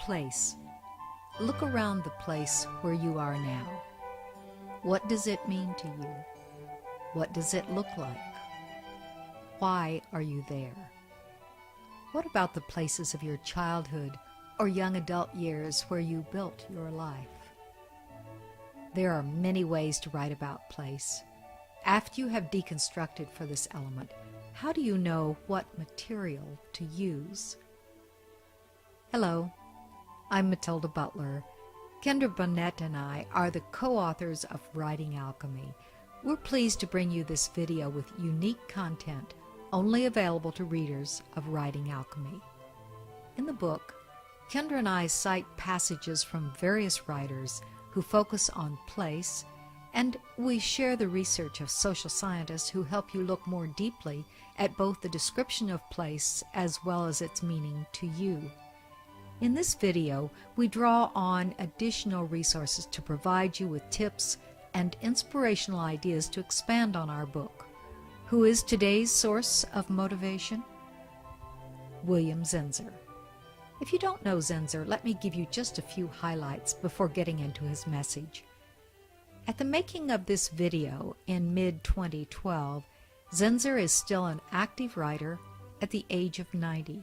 Place. Look around the place where you are now. What does it mean to you? What does it look like? Why are you there? What about the places of your childhood or young adult years where you built your life? There are many ways to write about place. After you have deconstructed for this element, how do you know what material to use? Hello, I'm Matilda Butler. Kendra Burnett and I are the co-authors of Writing Alchemy. We're pleased to bring you this video with unique content only available to readers of Writing Alchemy. In the book, Kendra and I cite passages from various writers who focus on place, and we share the research of social scientists who help you look more deeply at both the description of place as well as its meaning to you. In this video, we draw on additional resources to provide you with tips and inspirational ideas to expand on our book. Who is today's source of motivation? William Zensser. If you don't know Zensser, let me give you just a few highlights before getting into his message. At the making of this video in mid-2012, Zensser is still an active writer at the age of 90.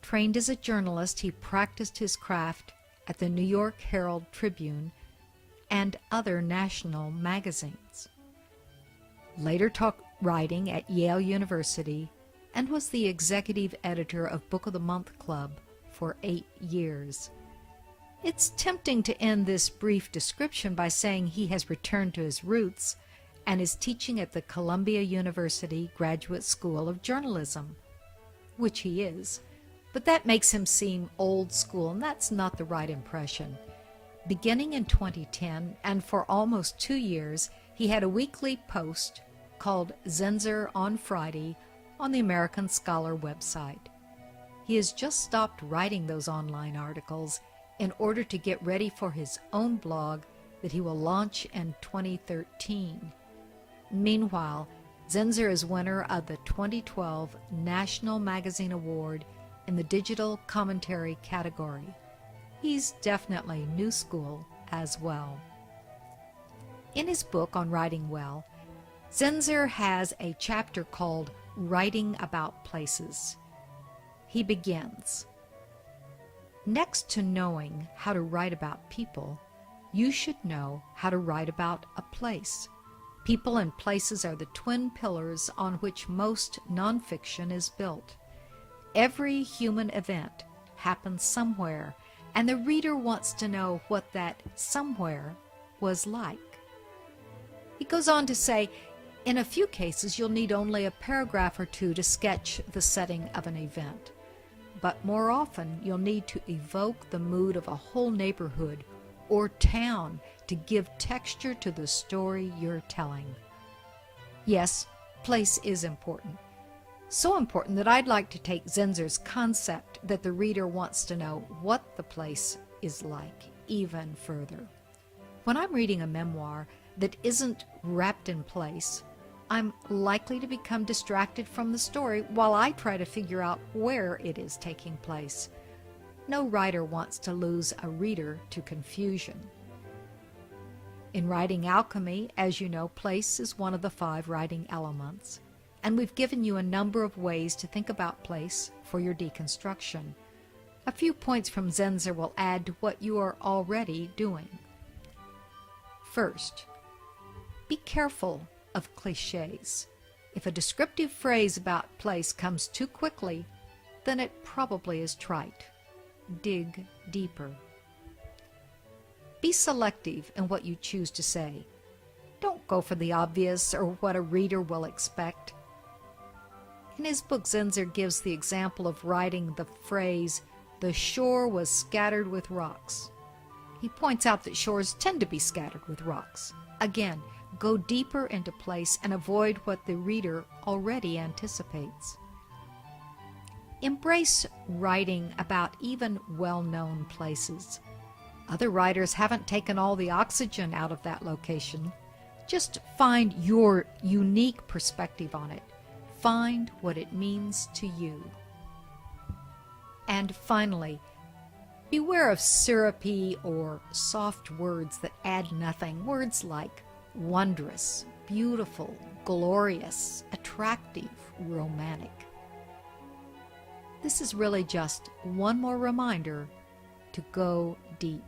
Trained as a journalist, he practiced his craft at the New York Herald Tribune and other national magazines. Later taught writing at Yale University and was the executive editor of Book of the Month Club for 8 years. It's tempting to end this brief description by saying he has returned to his roots and is teaching at the Columbia University Graduate School of Journalism, which he is. But that makes him seem old school, and that's not the right impression. Beginning in 2010, and for almost 2 years, he had a weekly post called Zensser on Friday on the American Scholar website. He has just stopped writing those online articles in order to get ready for his own blog that he will launch in 2013. Meanwhile, Zensser is winner of the 2012 National Magazine Award in the digital commentary category. He's definitely new school as well. In his book on writing well, Zensser has a chapter called Writing About Places. He begins, "Next to knowing how to write about people, you should know how to write about a place. People and places are the twin pillars on which most nonfiction is built. Every human event happens somewhere, and the reader wants to know what that somewhere was like." He goes on to say, in a few cases you'll need only a paragraph or two to sketch the setting of an event, but more often you'll need to evoke the mood of a whole neighborhood or town to give texture to the story you're telling. Yes, place is important. So important that I'd like to take Zensser's concept that the reader wants to know what the place is like even further. When I'm reading a memoir that isn't wrapped in place, I'm likely to become distracted from the story while I try to figure out where it is taking place. No writer wants to lose a reader to confusion. In Writing Alchemy, as you know, place is one of the 5 writing elements, and we've given you a number of ways to think about place for your deconstruction. A few points from Zensser will add to what you are already doing. First, be careful of cliches. If a descriptive phrase about place comes too quickly, then it probably is trite. Dig deeper. Be selective in what you choose to say. Don't go for the obvious or what a reader will expect. In his book, Zensser gives the example of writing the phrase, "The shore was scattered with rocks." He points out that shores tend to be scattered with rocks. Again, go deeper into place and avoid what the reader already anticipates. Embrace writing about even well-known places. Other writers haven't taken all the oxygen out of that location. Just find your unique perspective on it. Find what it means to you. And finally, Beware of syrupy or soft words that add nothing. Words like wondrous, beautiful, glorious, attractive, romantic. This is really just one more reminder to go deep.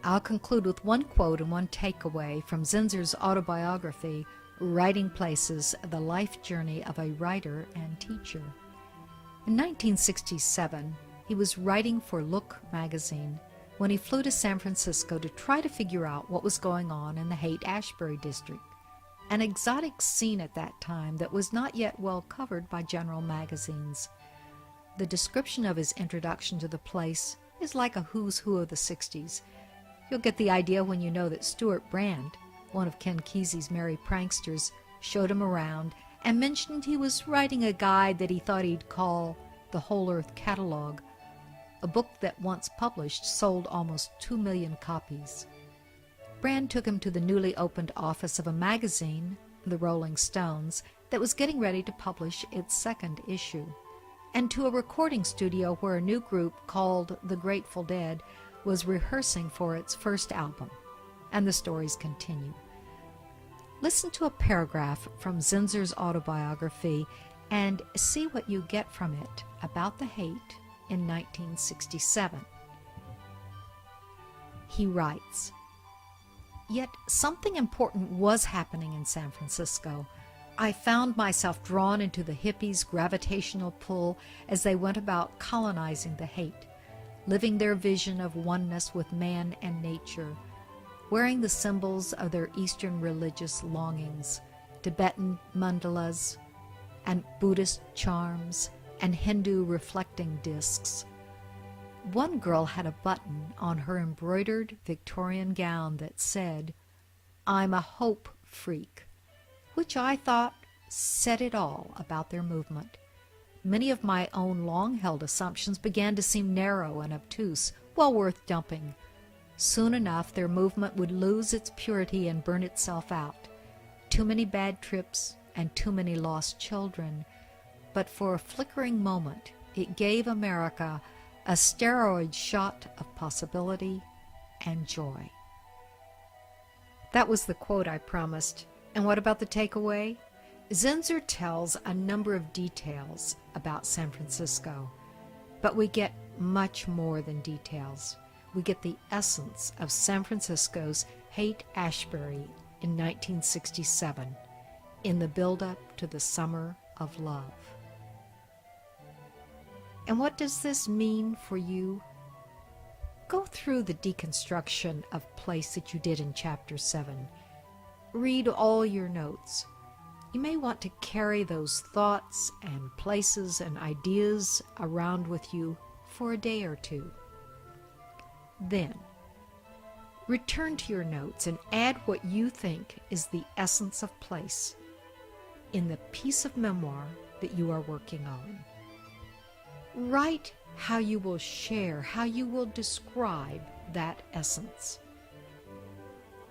I'll conclude with one quote and one takeaway from Zensser's autobiography, Writing Places, The Life Journey of a Writer and Teacher. In 1967, he was writing for Look magazine when he flew to San Francisco to try to figure out what was going on in the Haight-Ashbury district, an exotic scene at that time that was not yet well covered by general magazines. The description of his introduction to the place is like a who's who of the 60s. You'll get the idea when you know that Stuart Brand, one of Ken Kesey's merry pranksters, showed him around and mentioned he was writing a guide that he thought he'd call the Whole Earth Catalog. A book that, once published, sold almost 2 million copies. Brand took him to the newly opened office of a magazine, the Rolling Stones, that was getting ready to publish its second issue, and to a recording studio where a new group called the Grateful Dead was rehearsing for its first album. And the stories continue. Listen to a paragraph from Zensser's autobiography and see what you get from it about the Haight in 1967. He writes, "Yet something important was happening in San Francisco. I found myself drawn into the hippies' gravitational pull as they went about colonizing the Haight, living their vision of oneness with man and nature, wearing the symbols of their Eastern religious longings, Tibetan mandalas and Buddhist charms and Hindu reflecting discs. One girl had a button on her embroidered Victorian gown that said, 'I'm a hope freak,' which I thought said it all about their movement. Many of my own long-held assumptions began to seem narrow and obtuse, well worth dumping. Soon enough, their movement would lose its purity and burn itself out. Too many bad trips and too many lost children. But for a flickering moment, it gave America a steroid shot of possibility and joy." That was the quote I promised. And what about the takeaway? Zensser tells a number of details about San Francisco, but we get much more than details. We get the essence of San Francisco's Haight-Ashbury in 1967, in the build-up to the Summer of Love. And what does this mean for you? Go through the deconstruction of place that you did in Chapter 7. Read all your notes. You may want to carry those thoughts and places and ideas around with you for a day or two. Then, return to your notes and add what you think is the essence of place in the piece of memoir that you are working on. Write how you will share, how you will describe that essence.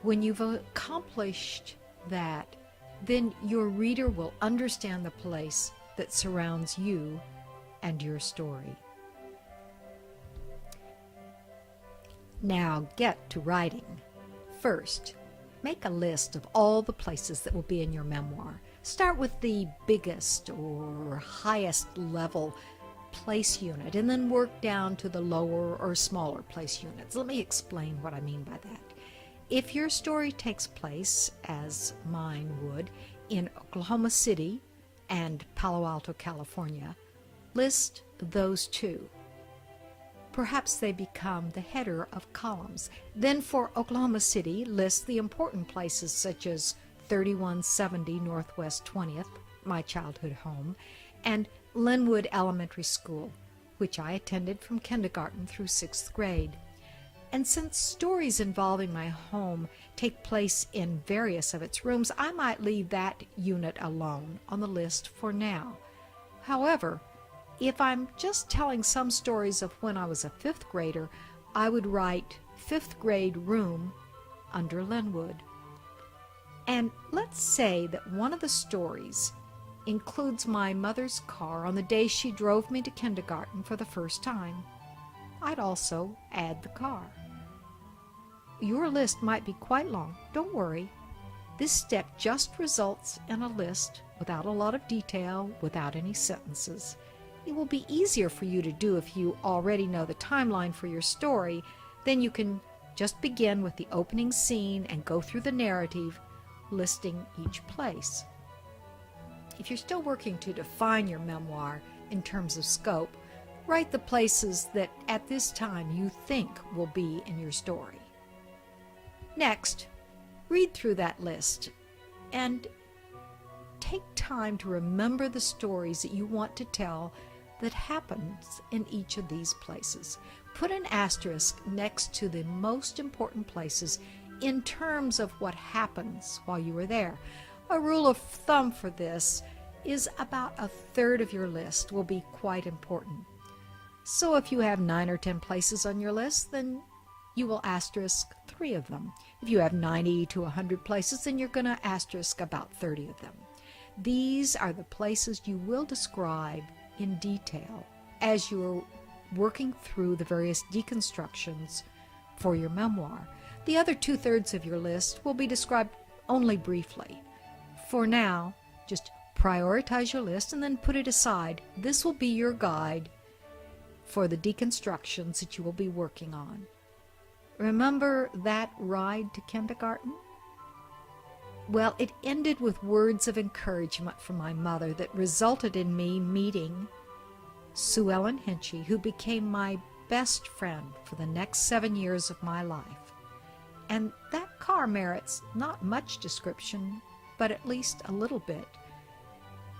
When you've accomplished that, then your reader will understand the place that surrounds you and your story. Now get to writing. First, make a list of all the places that will be in your memoir. Start with the biggest or highest level place unit and then work down to the lower or smaller place units. Let me explain what I mean by that. If your story takes place, as mine would, in Oklahoma City and Palo Alto, California, list those two. Perhaps they become the header of columns. Then for Oklahoma City, list the important places such as 3170 Northwest 20th, my childhood home, and Linwood Elementary School, which I attended from kindergarten through 6th grade. And since stories involving my home take place in various of its rooms, I might leave that unit alone on the list for now. However, if I'm just telling some stories of when I was a 5th grader, I would write 5th grade room under Linwood. And let's say that one of the stories includes my mother's car on the day she drove me to kindergarten for the first time. I'd also add the car. Your list might be quite long. Don't worry. This step just results in a list without a lot of detail, without any sentences. It will be easier for you to do if you already know the timeline for your story. Then you can just begin with the opening scene and go through the narrative, listing each place. If you're still working to define your memoir in terms of scope, write the places that at this time you think will be in your story. Next, read through that list and take time to remember the stories that you want to tell that happens in each of these places. Put an asterisk next to the most important places in terms of what happens while you are there. A rule of thumb for this is about a third of your list will be quite important. So if you have 9 or 10 places on your list, then you will asterisk 3 of them. If you have 90 to 100 places, then you're going to asterisk about 30 of them. These are the places you will describe in detail as you are working through the various deconstructions for your memoir. The other 2/3 of your list will be described only briefly. For now, just prioritize your list and then put it aside. This will be your guide for the deconstructions that you will be working on. Remember that ride to kindergarten? Well, it ended with words of encouragement from my mother that resulted in me meeting Sue Ellen Hinchy, who became my best friend for the next 7 years of my life. And that car merits not much description, but at least a little bit,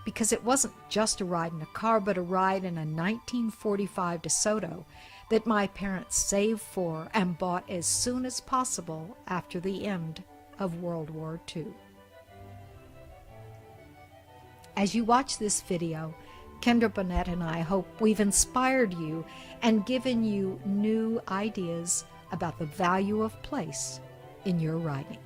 because it wasn't just a ride in a car, but a ride in a 1945 DeSoto that my parents saved for and bought as soon as possible after the end of World War II. As you watch this video, Kendra Burnett and I hope we've inspired you and given you new ideas about the value of place in your writing.